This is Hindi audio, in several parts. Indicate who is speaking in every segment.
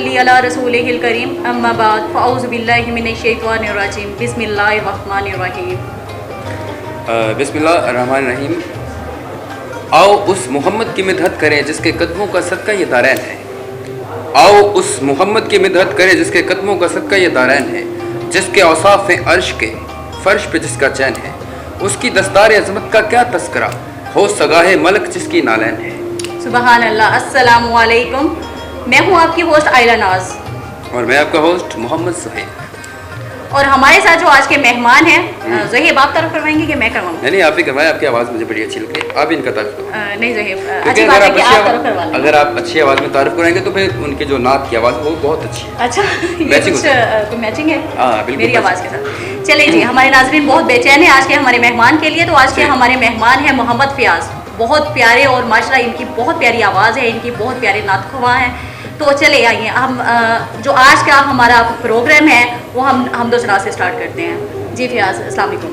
Speaker 1: सल्ली अला रसूलिहिल करीम अम्मा बाद फ़अऊज़ु बिल्लाहि मिनश शैतानिर रजीम बिस्मिल्लाहिर रहमानिर रहीम।
Speaker 2: बिस्मिल्लाहिर्रहमानिर्रहीम। आओ उस मोहम्मद की मिदहत करें जिसके कदमों का सदका ये दारैन है। आओ उस मोहम्मद की मिदहत करें जिसके कदमों का सदका ये दारैन है। जिसके औसाफ हैं अर्श के, फर्श पे जिसका चैन है। उसकी दस्तार अज़मत का क्या तस्करा, हो सगाहे मलक जिसकी नालैन है।
Speaker 1: सुबहान अल्लाह। अस्सलामु अलैकुम। मैं हूँ आपकी होस्ट आयला नाज
Speaker 2: और मैं आपका होस्ट मोहम्मद सुहेल।
Speaker 1: और हमारे साथ जो आज के मेहमान हैं, ज़हीब आप तारुफ करवाएंगे कि मैं करवाऊँ?
Speaker 2: नहीं, आप ही करवाएं, आपकी आवाज़ मुझे बड़ी अच्छी लगी, आप इनका तारुफ करो।
Speaker 1: नहीं ज़हीब, अच्छी बात है कि आप तारुफ करवा लें।
Speaker 2: अगर आप अच्छी आवाज़ में तारुफ कराएंगे तो फिर उनकी जो नात की आवाज़ है वो बहुत अच्छी है।
Speaker 1: अच्छा, ये कुछ मैचिंग है
Speaker 2: बिल्कुल
Speaker 1: मेरी आवाज़ के साथ। चलिए जी, हमारे नाज़रीन बहुत बेचैन है आज के हमारे मेहमान के लिए। तो आज के हमारे मेहमान हैं मोहम्मद फ़याज़, बहुत प्यारे और माशाल्लाह इनकी बहुत प्यारी आवाज़ है, इनकी बहुत प्यारे नात ख़्वाह हैं। तो चले आइए, हम जो आज का हमारा प्रोग्राम है वो हम दो सलाह से स्टार्ट करते हैं। जी फ़याज़, अस्सलाम वालेकुम।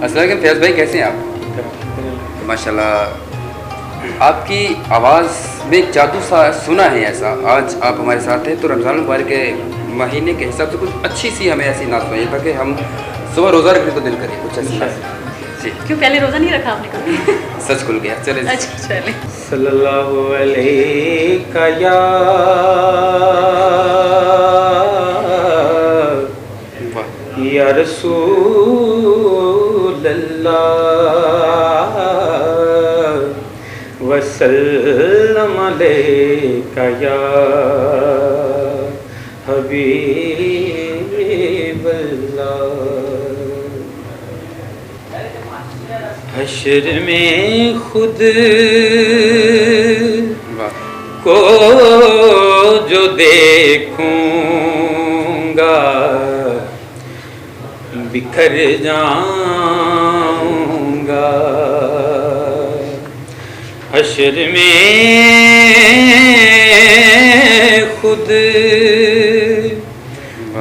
Speaker 2: अस्सलाम वालेकुम फ़याज़ भाई, कैसे हैं आप? माशाल्लाह आपकी आवाज़ में एक जादू सा सुना है ऐसा। आज आप हमारे साथ हैं तो रमज़ान मुबारक के महीने के हिसाब से कुछ अच्छी सी हमें ऐसी नात सुनाइए ताकि हम सुबह रोज़ा रखने को दिल करें कुछ ऐसी नात। जी,
Speaker 1: क्यों पहले रोज़ा नहीं रखा आपने कभी?
Speaker 2: सच खुल गया। चले
Speaker 1: अच्छा चले।
Speaker 3: सल्लल्लाहु अलैका या रसूल अल्लाह वसल्लम अलैका या हबीब अल्लाह। हश्र में खुद को जो देखूंगा बिखर जाऊंगा। हश्र में खुद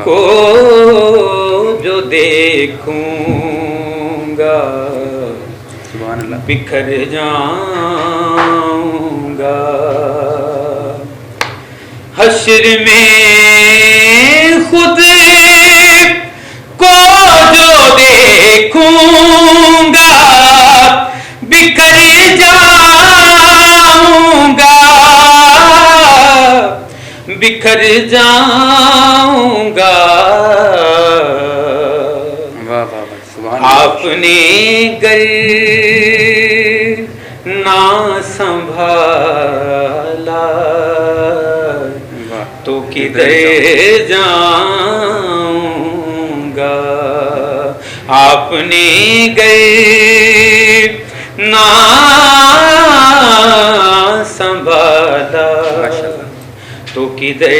Speaker 3: को जो देखूंगा बिखर जाऊंगा। हश्र में खुद को जो देखूंगा बिखर जाऊंगा, बिखर जाऊंगा। आपने गर ना संभाला तो किधर जाऊंगा। आपने गर ना संभाला तो किधर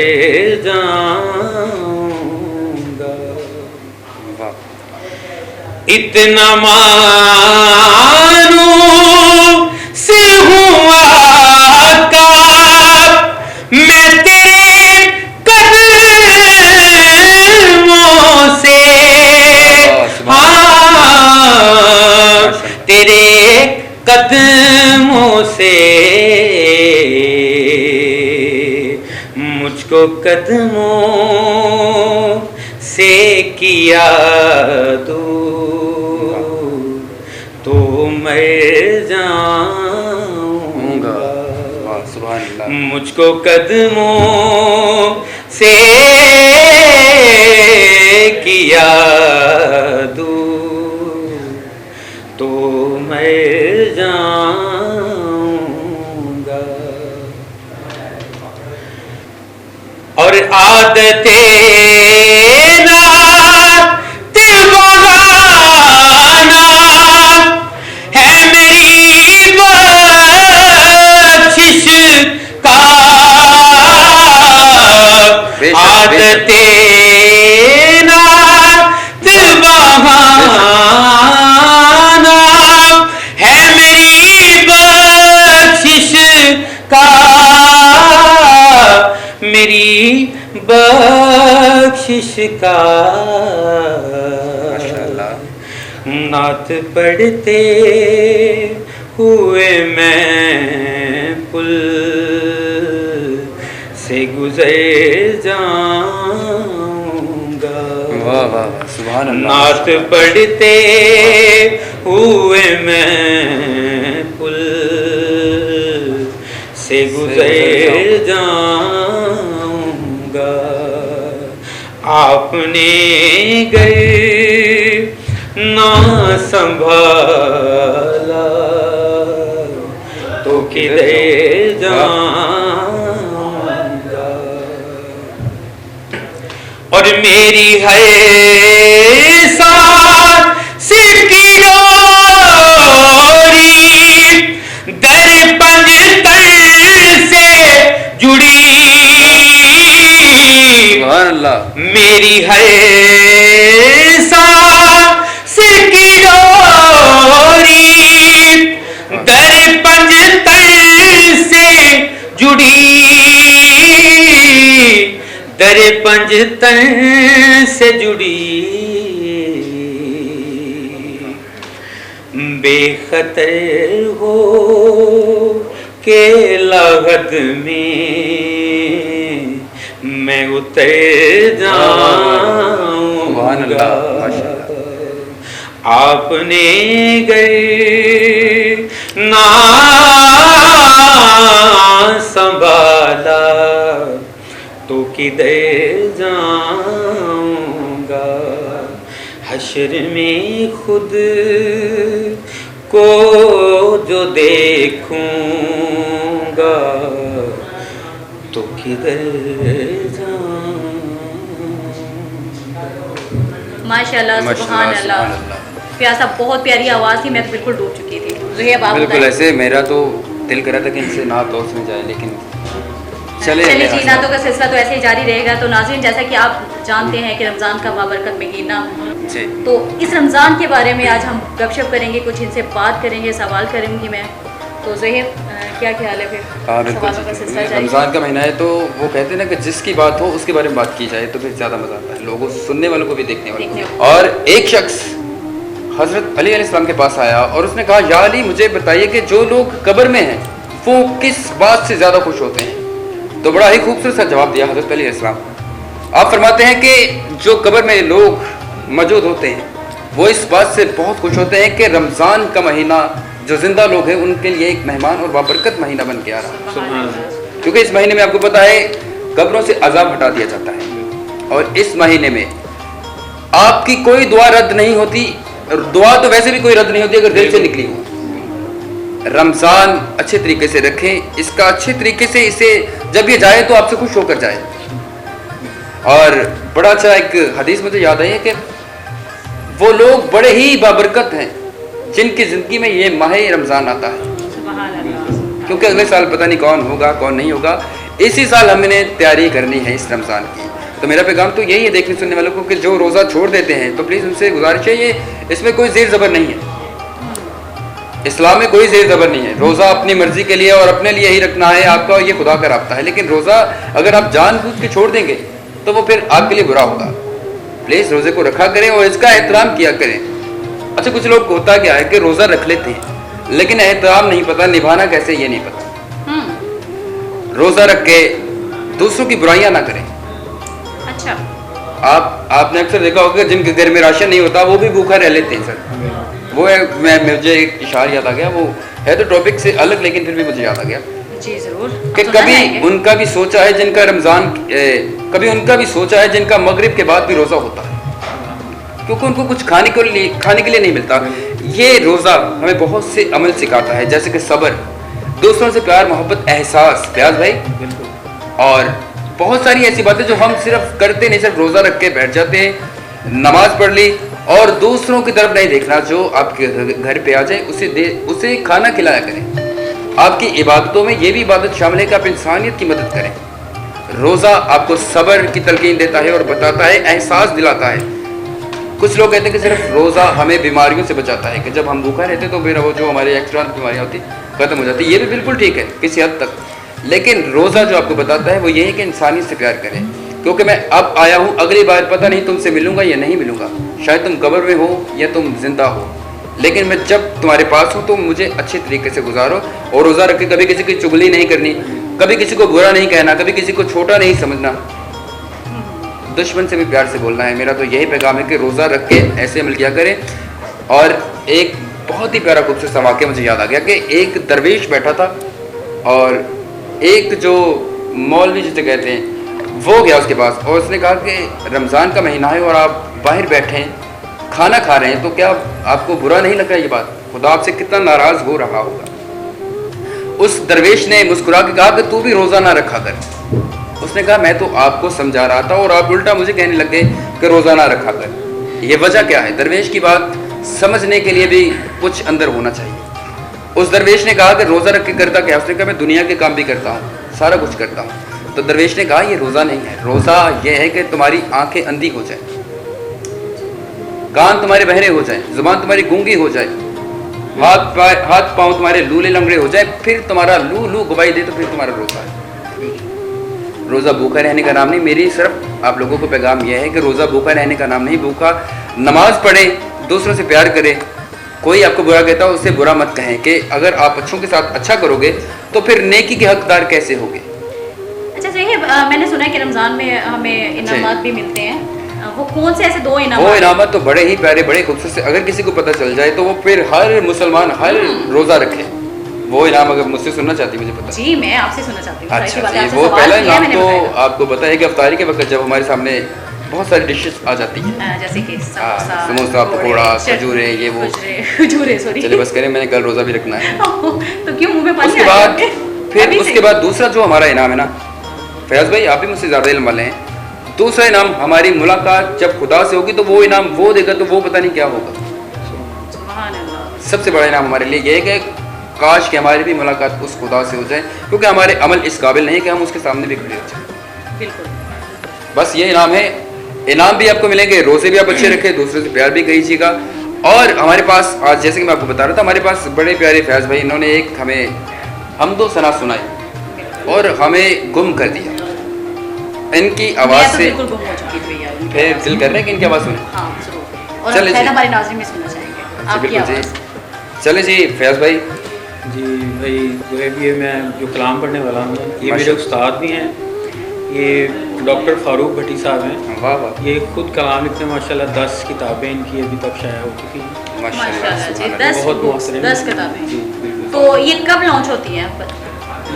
Speaker 3: जाऊंगा। इतना मारूं से हुआ का मैं तेरे कदमों से, हाँ तेरे कदमों से मुझको कदमों से किया तो मर जाऊंगा। मुझको कदमों से किया तो मर जाऊंगा। और आदते आदते नात बहाना है मेरी बख्शिश का, मेरी बख्शिश का। नात पढ़ते हुए मैं पुल से गुजर जाऊंगा।
Speaker 2: वाह वाह सुभान अल्लाह।
Speaker 3: नात पढ़ते हुए मैं पुल से गुजर जाऊंगा। आपने घर ना संभाला तो किधर जाऊंगा। और मेरी है सांस की डोरी दर पंजतन से जुड़ी।
Speaker 2: सुभान अल्लाह।
Speaker 3: मेरी है सांस की डोरी दर पंजतन से जुड़ी। दर पंजतन से जुड़ी। बेखतर हो के लागत में मैं उतर
Speaker 2: सुभान अल्लाह,
Speaker 3: जाऊंगा। आपने गए ना संभाला तो किधर जाऊंगा। हश्र में खुद को जो देखूंगा तो किधर जाऊंगा।
Speaker 1: माशाल्लाह सुभान अल्लाह। प्यार साहब बहुत प्यारी आवाज़ थी, मैं तो बिल्कुल डूब चुकी थी। ज़ुहैब आप
Speaker 2: बिल्कुल
Speaker 1: बताएं।
Speaker 2: ऐसे मेरा तो दिल कर रहा था कि इनसे नात दोस्त में जाए, लेकिन
Speaker 1: चलिए जी, नातों का सिलसिला तो ऐसे ही जारी रहेगा। तो नाज़रीन, जैसा कि आप जानते हैं कि रमज़ान का बाबरकत महीना,
Speaker 2: जी
Speaker 1: तो इस रमज़ान के बारे में आज हम गपशप करेंगे, कुछ इनसे बात करेंगे, सवाल करूँगी मैं। तो ज़ुहैब क्या ख्याल है फिर?
Speaker 2: हाँ बिल्कुल।
Speaker 1: सवालों का सिलसिला जारी
Speaker 2: रमज़ान का महीना है तो वो कहते हैं ना कि जिसकी बात हो उसके बारे में बात की जाए तो फिर ज़्यादा मज़ा आता है, लोगों सुनने वालों को भी देखने वालों को। और एक शख्स हज़रत अली अलैहिस्सलाम के पास आया और उसने कहा, या अली मुझे बताइए कि जो लोग कब्र में हैं वो किस बात से ज़्यादा खुश होते हैं? तो बड़ा ही खूबसूरत सा जवाब दिया हज़रत अली अलैहिस्सलाम। आप फरमाते हैं कि जो कब्र में लोग मौजूद होते हैं वो इस बात से बहुत खुश होते हैं कि रमज़ान का महीना जो जिंदा लोग हैं उनके लिए एक मेहमान और बाबरकत महीना बन के आ रहा है। क्योंकि इस महीने में आपको पता है कब्रों से अजाब हटा दिया जाता है और इस महीने में आपकी कोई दुआ रद्द नहीं होती। दुआ तो वैसे भी कोई रद्द नहीं होती अगर दिल से निकली हो। रमज़ान अच्छे तरीके से रखें, इसका अच्छे तरीके से इसे जब ये जाए तो आपसे खुश होकर जाए। और बड़ा अच्छा एक हदीस मुझे याद आई है कि वो लोग बड़े ही बाबरकत हैं जिनकी ज़िंदगी में ये माह रमज़ान आता है, क्योंकि अगले साल पता नहीं कौन होगा कौन नहीं होगा। इसी साल हमने तैयारी करनी है इस रमज़ान की। तो मेरा पैगाम तो यही है देखने सुनने वालों को कि जो रोज़ा छोड़ देते हैं तो प्लीज़ उनसे गुजारिश है, ये इसमें कोई ज़ेर ज़बर नहीं है, इस्लाम में कोई ज़ेर ज़बर नहीं है। रोज़ा अपनी मर्ज़ी के लिए और अपने लिए ही रखना है आपका, और ये खुदा का राब्ता है। लेकिन रोज़ा अगर आप जानबूझ के छोड़ देंगे तो वो फिर आपके लिए बुरा होगा। प्लीज़ रोज़े को रखा करें और इसका एहतराम किया करें। अच्छा, कुछ लोग होता क्या है कि रोज़ा रख लेते हैं लेकिन एहतराम नहीं पता, निभाना कैसे ये नहीं पता। रोज़ा रख के दूसरों की बुराइयां ना करें।
Speaker 1: अच्छा,
Speaker 2: आपने अक्सर देखा होगा जिनके घर में राशन नहीं होता वो भी भूखा रह लेते हैं सर। वो है, मुझे एक इशारा याद आ गया, वो है तो टॉपिक से अलग लेकिन फिर भी मुझे याद आ गया
Speaker 1: जी जरूर
Speaker 2: कि कभी उनका भी सोचा है जिनका रमज़ान कभी उनका भी सोचा है जिनका मगरिब के बाद भी रोज़ा होता है, क्योंकि उनको कुछ खाने के लिए नहीं मिलता। ये रोज़ा हमें बहुत से अमल सिखाता है, जैसे कि सब्र, दूसरों से प्यार मोहब्बत, एहसास, प्याज भाई, और बहुत सारी ऐसी बातें जो हम सिर्फ करते नहीं, सिर्फ रोज़ा रख के बैठ जाते हैं, नमाज पढ़ ली और दूसरों की तरफ नहीं देखना। जो आपके घर पे आ जाए उसे खाना खिलाया करें। आपकी इबादतों में ये भी इबादत शामिल है कि आप इंसानियत की मदद करें। रोज़ा आपको सब्र की तलकीन देता है और बताता है, एहसास दिलाता है। कुछ लोग कहते हैं कि सिर्फ रोज़ा हमें बीमारियों से बचाता है, कि जब हम भूखा रहते तो फिर वो जो हमारी एक्स्ट्रा बीमारियाँ होती ख़त्म हो जाती। ये भी बिल्कुल ठीक है किसी हद तक, लेकिन रोज़ा जो आपको बताता है वो ये है कि इंसानियत से प्यार करें। क्योंकि मैं अब आया हूँ, अगली बार पता नहीं तुमसे मिलूंगा या नहीं मिलूंगा, शायद तुम कब्र में हो या तुम जिंदा हो, लेकिन मैं जब तुम्हारे पास हूँ तो मुझे अच्छे तरीके से गुजारो। और रोज़ा रख के कभी किसी की चुगली नहीं करनी, कभी किसी को बुरा नहीं कहना, कभी किसी को छोटा नहीं समझना, दुश्मन से भी प्यार से बोलना है। मेरा तो यही पैगाम है कि रोज़ा रख के ऐसे अमल किया करें। और एक बहुत ही प्यारा खूबसूरत सा वाक़या मुझे याद आ गया कि एक दरवेश बैठा था और एक जो मौलवी जिसे कहते हैं वो गया उसके पास और उसने कहा कि रमज़ान का महीना है और आप बाहर बैठे हैं, खाना खा रहे हैं, तो क्या आपको बुरा नहीं लग रहा ये बात? खुदा आपसे कितना नाराज़ हो रहा होगा। उस दरवेश ने मुस्कुरा के कहा कि तू भी रोज़ा ना रखा कर। उसने कहा मैं तो आपको समझा रहा था और आप उल्टा मुझे कहने लग गए कि रोज़ा ना रखा कर। ये वजह क्या है? दरवेश की बात समझने के लिए भी कुछ अंदर होना चाहिए। उस दरवेश ने कहा कि रोज़ा रख के करता क्या? उसने कहा मैं दुनिया के काम भी करता हूँ, सारा कुछ करता हूँ। तो दरवेश ने कहा ये रोज़ा नहीं है, रोज़ा ये है कि तुम्हारी आंखें अंधी हो जाए, कान तुम्हारे बहरे हो जाए, जुबान तुम्हारी गूंगी हो जाए, हाथ पाँव तुम्हारे लूले लंगड़े हो जाए, फिर तुम्हारा लू लू गुबाई दे तो फिर तुम्हारा रोज़ा है। रोज़ा भूखा रहने का नाम नहीं। मेरी सिर्फ आप लोगों को पैगाम यह है कि रोज़ा भूखा रहने का नाम नहीं। भूखा नमाज पढ़े, दूसरों से प्यार करें, कोई आपको बुरा कहता हो उससे बुरा मत कहें कि अगर आप अच्छों के साथ अच्छा करोगे तो फिर नेकी के हकदार कैसे होगे।
Speaker 1: अच्छा सही है। मैंने सुना है कि रमज़ान में हमें इनामात भी मिलते हैं, वो कौन से ऐसे दो इनामात?
Speaker 2: वो इनामात तो बड़े ही प्यारे, बड़े खूबसूरत से, अगर किसी को पता चल जाए तो वो फिर हर मुसलमान हर रोज़ा रखे। वो इनाम अगर मुझसे सुनना चाहती मुझे पता।
Speaker 1: जी मैं आपसे सुनना चाहती हूँ।
Speaker 2: अच्छा जी, वो पहला इनाम तो आपको पता है कि इफ्तारी के वक्त जब हमारे सामने बहुत सारी डिशेस आ जाती हैं,
Speaker 1: जैसे कि
Speaker 2: समोसा, पकौड़ा, खजूरे, ये वो
Speaker 1: खजूरे, सॉरी
Speaker 2: चलिए बस करें, मैंने कल रोज़ा भी रखना है।
Speaker 1: तो क्यों मुंह में पानी?
Speaker 2: उसके बाद फिर उसके बाद दूसरा जो हमारा इनाम है ना, फैज़ भाई आप भी मुझसे ज़्यादा इल्म वाले हैं, दूसरा इनाम हमारी मुलाकात जब खुदा से होगी तो वो इनाम वो देगा तो वो पता नहीं क्या होगा। सबसे बड़ा इनाम हमारे लिए ये है कि काश कि हमारी भी मुलाकात उस खुदा से हो जाए, क्योंकि हमारे अमल इस काबिल नहीं है कि हम उसके सामने भी खड़े हो जाए।
Speaker 1: बिल्कुल,
Speaker 2: बस ये इनाम है। इनाम भी आपको मिलेंगे, रोज़े भी आप अच्छे रखें, दूसरों से प्यार भी कीजिएगा। और हमारे पास आज जैसे कि मैं आपको बता रहा था, हमारे पास बड़े प्यारे फैज़ भाई, इन्होंने एक हमें हमदो सना सुनाई और हमें गुम कर दिया इनकी आवाज़ से।
Speaker 1: बिल्कुल गुम हो चुकी थी यार।
Speaker 2: फिर दिल कर रहे हैं कि इनकी आवाज़ सुने।
Speaker 1: हाँ जरूर, और
Speaker 2: चले जी,
Speaker 1: हमारे नाज़रीन भी सुनना चाहेंगे आपकी आवाज़।
Speaker 2: चले जी फैज़ भाई।
Speaker 3: जी भाई, जो है ये मैं जो कलाम पढ़ने वाला हूँ, ये मेरे उस्ताद भी हैं, ये डॉक्टर फारूक भट्टी साहब हैं।
Speaker 2: वाह वाह।
Speaker 3: ये खुद कलाम लिखते हैं माशाल्लाह। 10 किताबें इनकी अभी तक शाया हो चुकी हैं
Speaker 1: माशाल्लाह जी।
Speaker 3: बहुत मोहतरम
Speaker 1: 10 किताबें।
Speaker 3: जी बिल्कुल।
Speaker 1: तो ये कब लॉन्च होती हैं?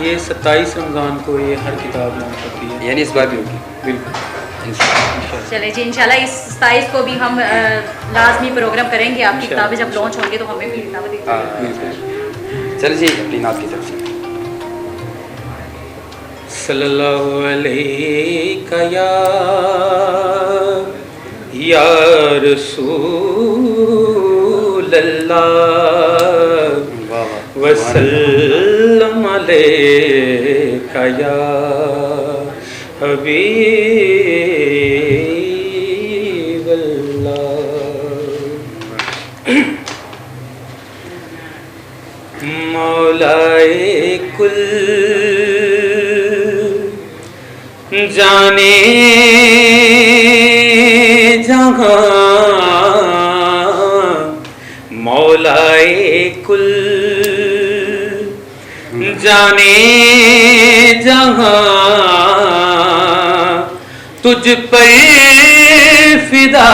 Speaker 3: ये 27 रमज़ान को ये हर किताब लॉन्च होती है,
Speaker 2: यानी इस बार भी होगी
Speaker 3: बिल्कुल।
Speaker 2: इंशाल्लाह।
Speaker 1: चले जी, इंशाल्लाह इस 27 को भी हम लाजमी प्रोग्राम करेंगे। आपकी किताबें जब लॉन्च होंगी तो हमें भी किताबें दीजिएगा।
Speaker 3: बिल्कुल।
Speaker 2: चलिए जी अपनी नात की तरफ से।
Speaker 3: सल्लल्लाहु अलैका या रसूल अल्लाह वसल्लम अलैका या हबीब अल्लाह। मौलाए कुल जाने जहां, मौलाए कुल जाने जहां, तुझ पर फिदा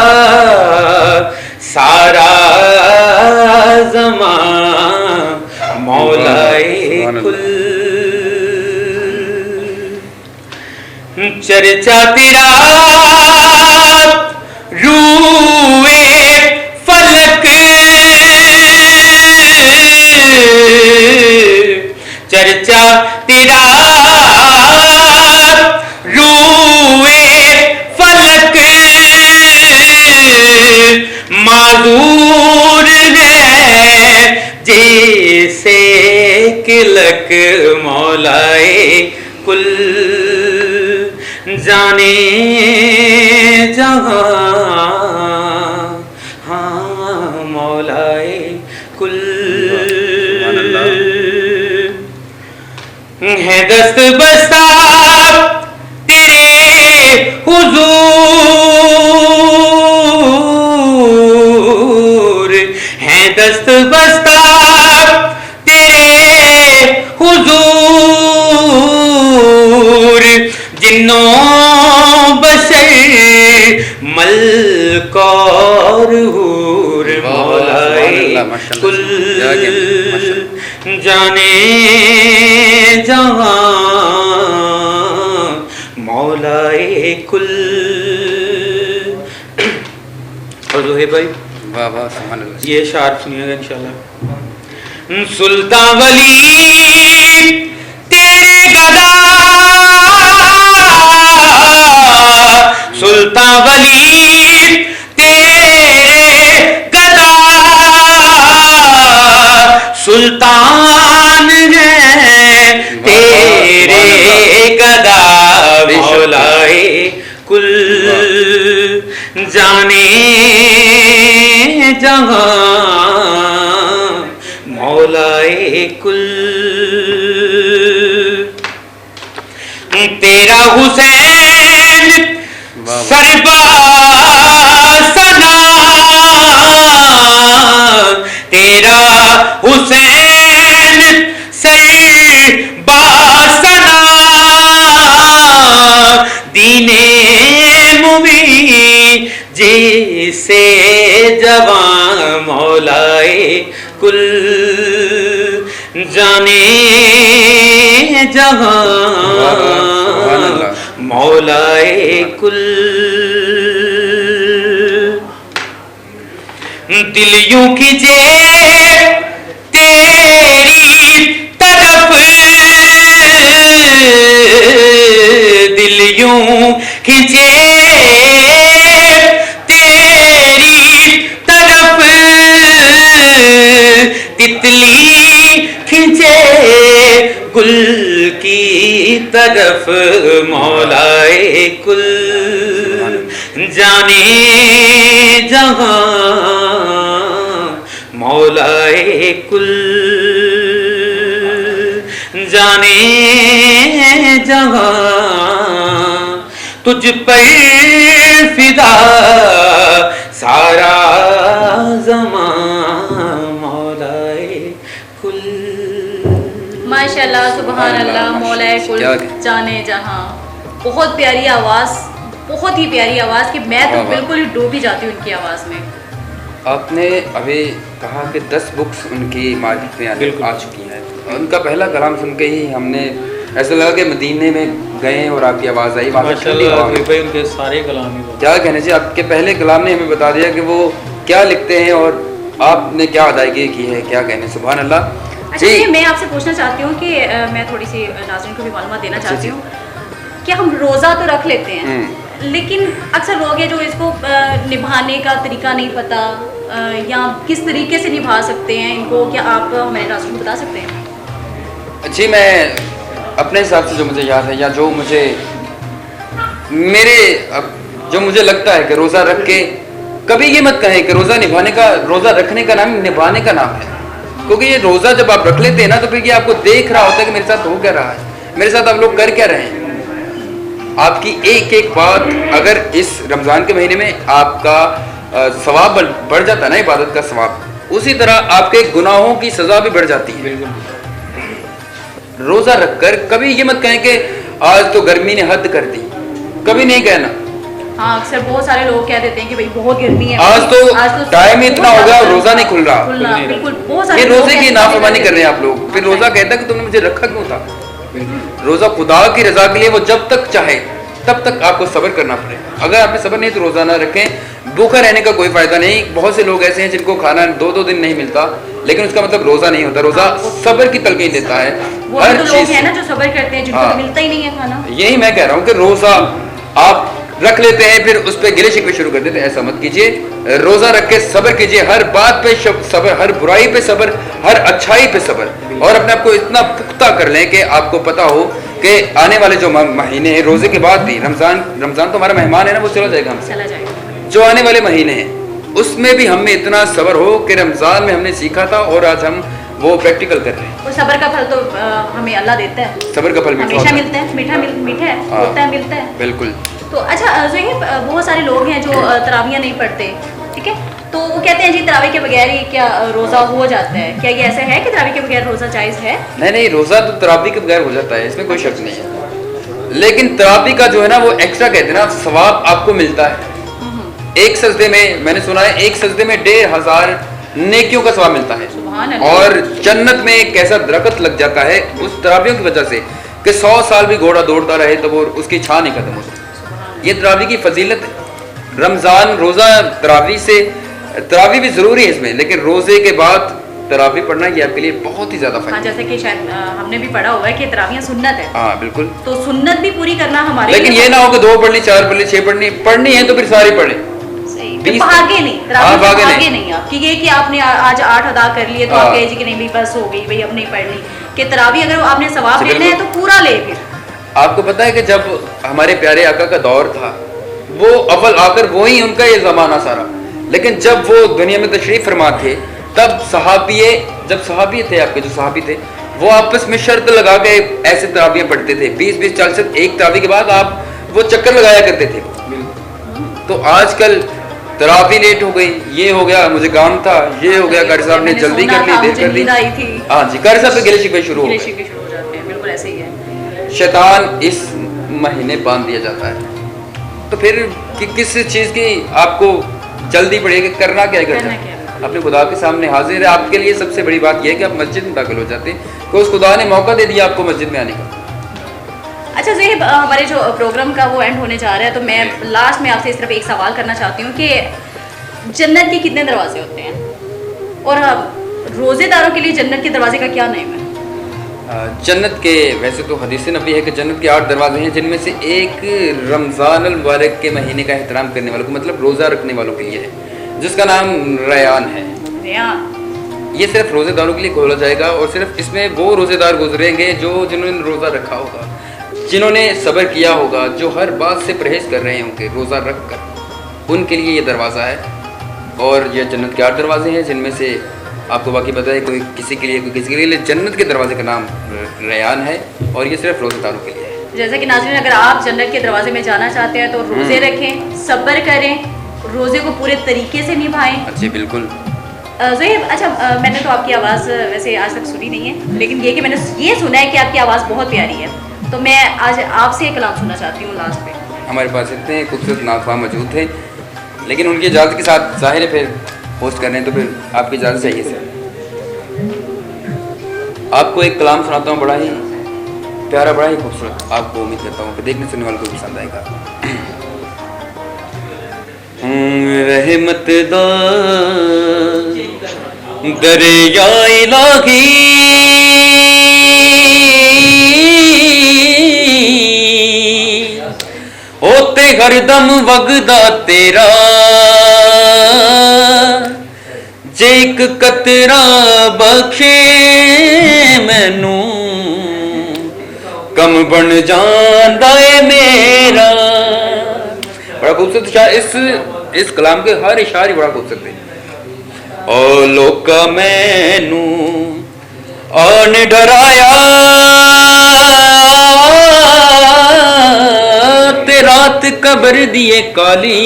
Speaker 3: सारा ज़मां, मौलाए कुल। चर्चा तेरा रूए फलक, चर्चा तेरा रूए फलक, माजूर है जैसे किलक, मौलाए कुल जाने जहां, हाँ मौलाए कुल है दस्त बस्ता तेरे हुजूर, है दस्त बस्ता तेरे हुजूर, बशर मलकौर हूर मौलाए कुल जाने जहां मौलाए कुल। और जो है भाई
Speaker 2: वाह वाह सुभान अल्लाह।
Speaker 3: ये शार सुनिएगा इंशाल्लाह। सुल्तान वली तेरे गदा, सुल्तान वली तेरे गदा, सुल्तान है तेरे गदा मौलाए कुल जाने जहां मौलाए कुल। तेरा हुसैन सरबासना, तेरा हुसैन सरबासना, दीने मुबीन जैसे जवां मौलाए कुल जाने जहां मौलाए कुल। दिल यूं खींचे तेरी तरफ, दिल यूं खींचे तेरी तरफ, तितली खींचे गुल की तरफ मौलाए कुल जाने जहां मौलाए कुल जाने जहां तुझ पर फिदा सारा ज़मां मौलाए कुल।
Speaker 1: माशाल्लाह सुभान अल्लाह मौलाए कुल जाने जहां। बहुत प्यारी आवाज़, बहुत ही प्यारी आवाज़ कि मैं तो बिल्कुल ही डूब ही जाती हूँ उनकी आवाज़ में।
Speaker 2: आपने अभी कहा कि 10 बुक्स उनकी मार्केट में आ चुकी हैं। उनका पहला कलाम सुन के ही हमने ऐसा लगा कि मदीने में गए और आपकी आवाज़ आई।
Speaker 3: माशाल्लाह भाई उनके सारे कलाम ही
Speaker 2: क्या कहने चाहिए, आपके पहले कलाम ने हमें बता दिया कि वो क्या लिखते हैं और आपने क्या अदायगी की है, क्या कहने। सुभान अल्लाह।
Speaker 1: अच्छा जी, मैं आपसे पूछना चाहती हूँ कि मैं थोड़ी सी नाज़रीन को भी मालूमात देना चाहती हूँ कि हम रोज़ा तो रख लेते हैं, लेकिन अक्सर लोग हैं जो इसको निभाने का तरीका नहीं पता, या किस तरीके से निभा सकते हैं इनको, क्या आप हमारे नाज़रीन को बता सकते हैं?
Speaker 2: जी, मैं अपने हिसाब से जो मुझे याद है या जो मुझे जो मुझे लगता है कि रोज़ा रख के कभी ये मत कहें कि रोज़ा निभाने का, रोज़ा रखने का नाम निभाने का नाम है। क्योंकि ये रोज़ा जब आप रख लेते हैं ना तो फिर ये आपको देख रहा होता है कि मेरे साथ हो क्या रहा है, मेरे साथ आप लोग कर क्या रहे हैं। आपकी एक एक बात अगर इस रमज़ान के महीने में आपका सवाब बढ़ जाता है ना, इबादत का सवाब, उसी तरह आपके गुनाहों की सज़ा भी बढ़ जाती है। रोज़ा रखकर कभी ये मत कहें कि आज तो गर्मी ने हद कर दी, कभी नहीं कहना।
Speaker 1: हाँ, अक्सर बहुत सारे लोग कह देते हैं कि भाई बहुत गर्मी है,
Speaker 2: आज तो टाइम इतना हो गया रोज़ा नहीं खुल रहा।
Speaker 1: बिल्कुल, बहुत सारे
Speaker 2: रोज़े की नाफरमानी कर रहे हैं आप लोग। फिर रोज़ा कहता है कि तुमने मुझे रखा क्यों था। रोज़ा खुदा की रज़ा के लिए, वो जब तक चाहे तब तक आपको सब्र करना पड़ेगा। अगर आपने सब्र नहीं तो रोज़ा ना रखें। भूखा रहने का कोई फ़ायदा नहीं। बहुत से लोग ऐसे हैं जिनको खाना 2-2 दिन नहीं मिलता, लेकिन उसका मतलब रोज़ा नहीं होता। रोज़ा सब्र की तलकीन देता है।
Speaker 1: हर चीज़ है ना जो सब्र करते हैं, जिनको मिलता ही नहीं है खाना।
Speaker 2: यही मैं कह रहा हूँ कि रोज़ा आप रख लेते हैं फिर उस पर गिले शिकवे शुरू कर देते हैं, ऐसा मत कीजिए। रोज़ा रख के सब्र कीजिए, हर बात पे सब्र, हर बुराई पे सब्र, हर अच्छाई पे सब्र, और अपने आप को इतना पुख्ता कर लें कि आपको पता हो कि आने वाले जो महीने हैं, रोज़े के बाद भी रमज़ान तो हमारा मेहमान है ना, वो चला जाएगा हमसे।
Speaker 1: चला जाएगा।
Speaker 2: जो आने वाले महीने हैं उसमें भी हमें इतना सब्र हो कि रमज़ान में हमने सीखा था और आज हम वो प्रैक्टिकल कर रहे हैं।
Speaker 1: और सब्र का फल तो हमें अल्लाह देता है।
Speaker 2: सब्र का फल
Speaker 1: हमेशा मिलता है, मीठा है, होता है, मिलता है।
Speaker 2: बिल्कुल।
Speaker 1: तो अच्छा ज़हीब, बहुत सारे लोग हैं जो तरावियाँ नहीं पढ़ते, ठीक है, तो वो कहते हैं जी तरावी के बगैर ही क्या रोज़ा हो जाता है। क्या ये ऐसा है कि तरावी के बगैर रोज़ा जायज़ है?
Speaker 2: नहीं, रोज़ा तो तरावी के बगैर हो जाता है, इसमें कोई शक नहीं है। लेकिन तरावी का जो है ना वो एक्स्ट्रा कहते हैं ना, सवाब आपको मिलता है। एक सजदे में मैंने सुना है, एक सजदे में 1500 नेकियों का सवाब मिलता है।
Speaker 1: सुभान अल्लाह।
Speaker 2: और जन्नत में एक ऐसा दरख्त लग जाता है उस तरावियों की वजह से कि 100 साल भी घोड़ा दौड़ता रहे तो वो उसकी छां नहीं खत्म होती। ये तरावी की फजीलत है। रमज़ान रोज़ा तरावी से, तरावी भी ज़रूरी है इसमें, लेकिन रोज़े के बाद तरावी पढ़ना ये आपके लिए बहुत ही ज़्यादा
Speaker 1: हाँ,
Speaker 2: फायदा।
Speaker 1: जैसे कि शायद हमने भी पढ़ा हुआ है कि तरावियां सुन्नत है,
Speaker 2: हाँ बिल्कुल।
Speaker 1: तो सुन्नत भी पूरी करना हमारे
Speaker 2: लेकिन
Speaker 1: लिए
Speaker 2: ये ना हो कि 2 पढ़ ली, 4 पढ़ ली, 6 पढ़नी है तो फिर सारी पढ़े।
Speaker 1: सही,
Speaker 2: बीस-
Speaker 1: भागे नहीं,
Speaker 2: हाँ,
Speaker 1: तरावी से
Speaker 2: भागे
Speaker 1: भागे
Speaker 2: नहीं।
Speaker 1: नहीं आप कि ये कि आपने आज 8 अदा कर लिए तो
Speaker 2: हाँ।
Speaker 1: आप कहे जी कि नहीं भाई बस हो गई भाई अब नहीं पढ़नी, कि तरावी अगर आपने सवाब
Speaker 2: जी,
Speaker 1: लेना है तो
Speaker 2: बिल्कुल।
Speaker 1: पूरा ले। फिर
Speaker 2: आपको पता है कि जब हमारे प्यारे आका का दौर था, वो अव्वल आकर वो ही उनका ये ज़माना सारा, लेकिन जब वो दुनिया में तशरीफ फरमा थे तब सहाबिये, जब सहाबी थे आपके जो सहाबी थे, वो आपस में शर्त लगा के ऐसे तरावियाँ पढ़ते थे। 20-20 40 एक तरावी के बाद आप वो चक्कर लगाया करते थे। तो आजकल तरावी लेट हो गई, ये हो गया, मुझे काम था, ये हो गया, कारी साहब ने
Speaker 1: मैंने
Speaker 2: जल्दी
Speaker 1: सुना
Speaker 2: कर ली,
Speaker 1: था,
Speaker 2: देर
Speaker 1: मुझे
Speaker 2: कर दी।
Speaker 1: नींद आई थी।
Speaker 2: हाँ जी, कारी साहब पे गिले शिकवे शुरू हो
Speaker 1: गिले
Speaker 2: गए।
Speaker 1: शिकवे शुरू हो जाते हैं, बिल्कुल ऐसे ही है।
Speaker 2: शैतान इस महीने बांध दिया जाता है, तो फिर किस चीज़ की आपको जल्दी पड़ेगी, करना क्या है?
Speaker 1: करना क्या है?
Speaker 2: अपने खुदा के सामने हाजिर है। आपके लिए सबसे बड़ी बात यह है कि आप मस्जिद में दाखिल हो जाते हैं, तो उस खुदा ने मौका दे दिया आपको मस्जिद में आने का।
Speaker 1: अच्छा ज़ेब, हमारे जो प्रोग्राम का वो एंड होने जा रहा है, तो मैं लास्ट में आपसे इस तरफ एक सवाल करना चाहती हूँ कि जन्नत के कितने दरवाजे होते हैं, और रोज़ेदारों के लिए जन्नत के दरवाजे का क्या नेम है?
Speaker 2: जन्नत के वैसे तो हदीस नबी है कि जन्नत के 8 दरवाजे हैं, जिनमें से एक रमज़ान अल मुबारक के महीने का एहतराम करने वालों को, मतलब रोज़ा रखने वालों के लिए है, जिसका नाम रयान है।
Speaker 1: रयान।
Speaker 2: ये सिर्फ रोज़ेदारों के लिए खोला जाएगा, और सिर्फ इसमें वो रोज़ेदार गुजरेंगे जिन्होंने रोज़ा रखा होगा, जिन्होंने सब्र किया होगा, जो हर बात से परहेज़ कर रहे होंगे रोज़ा रख कर, उनके लिए ये दरवाज़ा है। और ये जन्नत के 8 दरवाजे हैं, जिनमें से आपको बाकी पता है कोई किसी के लिए जन्नत के दरवाजे का नाम रयान है, और ये सिर्फ रोज़ेदारों के लिए है।
Speaker 1: जैसे कि नाज़रीन, अगर आप जन्नत के दरवाजे में जाना चाहते हैं तो रोज़े रखें, सब्र करें, रोज़े को पूरे तरीके से निभाएं।
Speaker 2: जी बिल्कुल।
Speaker 1: ज़ोहेब, अच्छा मैंने तो आपकी आवाज़ वैसे आज तक सुनी नहीं है, लेकिन ये कि मैंने ये सुना है कि आपकी आवाज़ बहुत प्यारी है, तो मैं आज आपसे एक कलाम सुनना चाहती हूँ लास्ट पे।
Speaker 2: हमारे पास इतने खूबसूरत नाख़्वा मौजूद थे, लेकिन उनकी इजाज़त के साथ ज़ाहिर है फिर होस्ट कर रहे हैं, तो फिर आपकी इजाज़त चाहिए सर। आपको एक कलाम सुनाता हूँ, बड़ा ही प्यारा, बड़ा ही खूबसूरत। आपको उम्मीद करता हूँ कि देखने सुनने वालों को पसंद आएगा। रहमत दा दरिया इलाही होते हरदम वगदा तेरा, जे एक कतरा बख्शे मैनू कम बन जांदा है मेरा। बड़ा खूबसूरत इशारा, इस कलाम के हर इशारा ही बड़ा खूबसूरत है। ओ लोका मैनू आन डराया ते रात कबर दिए काली,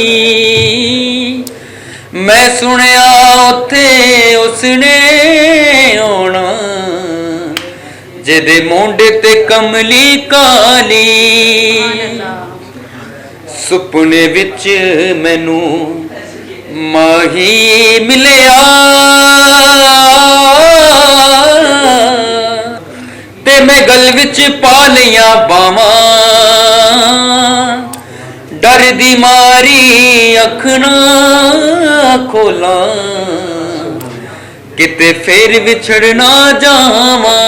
Speaker 2: मैं सुनिया उथे उसने आना जेदे मोंडे ते कमली काली। सुपने विच मैनू माही मिलिया ते मैं गल विच पा लिया बावां, डर दी मारी अख ना खोला किते फिर विछड़ ना जावां।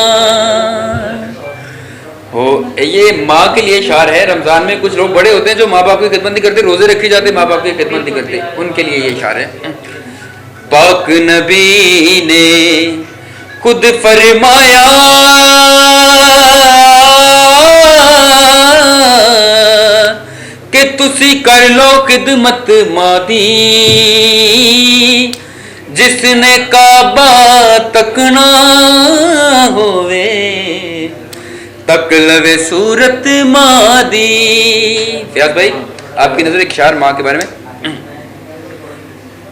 Speaker 2: हो ये माँ के लिए शार है। रमजान में कुछ लोग बड़े होते हैं जो माँ बाप की खिदमत नहीं करते, रोजे रखे जाते माँ बाप की खिदमत नहीं करते, उनके लिए ये शार है। पाक नबी ने खुद फरमाया कि तुसी कर लो खिदमत माँ दी, जिसने काबा तकना होवे तक लवे सूरत माँ दी। फयाज भाई, आपकी नजर एक शार माँ के बारे में।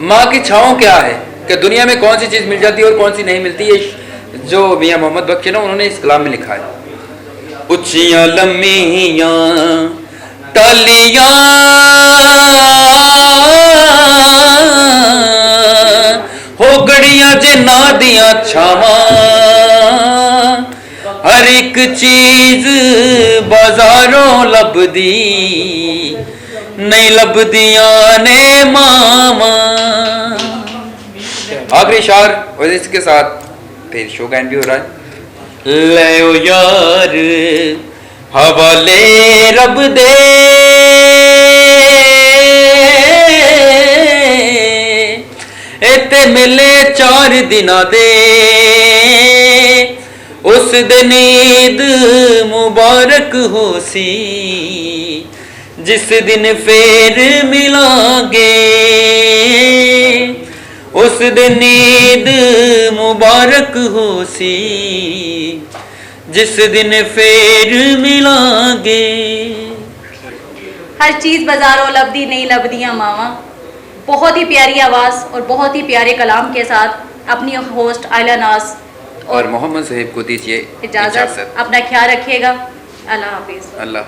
Speaker 2: माँ की छाँव क्या है कि दुनिया में कौन सी चीज़ मिल जाती है और कौन सी नहीं मिलती है, जो मियाँ मोहम्मद बख्श ना उन्होंने इस कलाम में लिखा है। उच्चियां लम्मियां टालियां हो गड़ियां जिन्ना दियां छावां हर एक चीज बाजारों लभदी नहीं लभदियां ने मामा। आखिरी शार और इसके साथ फिर शो का एंड भी हो रहा है। ले ओ यार हवाले रब दे इते मिले 4 दिना दे उस दिन ईद मुबारक हो सी जिस दिन फिर मिलांगे उस दिन ईद मुबारक हो सी जिस दिन फिर मिलांगे।
Speaker 1: हर चीज़ बाजारों लबदी नहीं लबदियाँ मावा। बहुत ही प्यारी आवाज़ और बहुत ही प्यारे कलाम के साथ अपनी होस्ट आयला नाज
Speaker 2: और मोहम्मद साहिब को दीजिए
Speaker 1: इजाज़त। अपना ख्याल रखिएगा। अल्लाह हाफिज़।
Speaker 2: अल्लाह।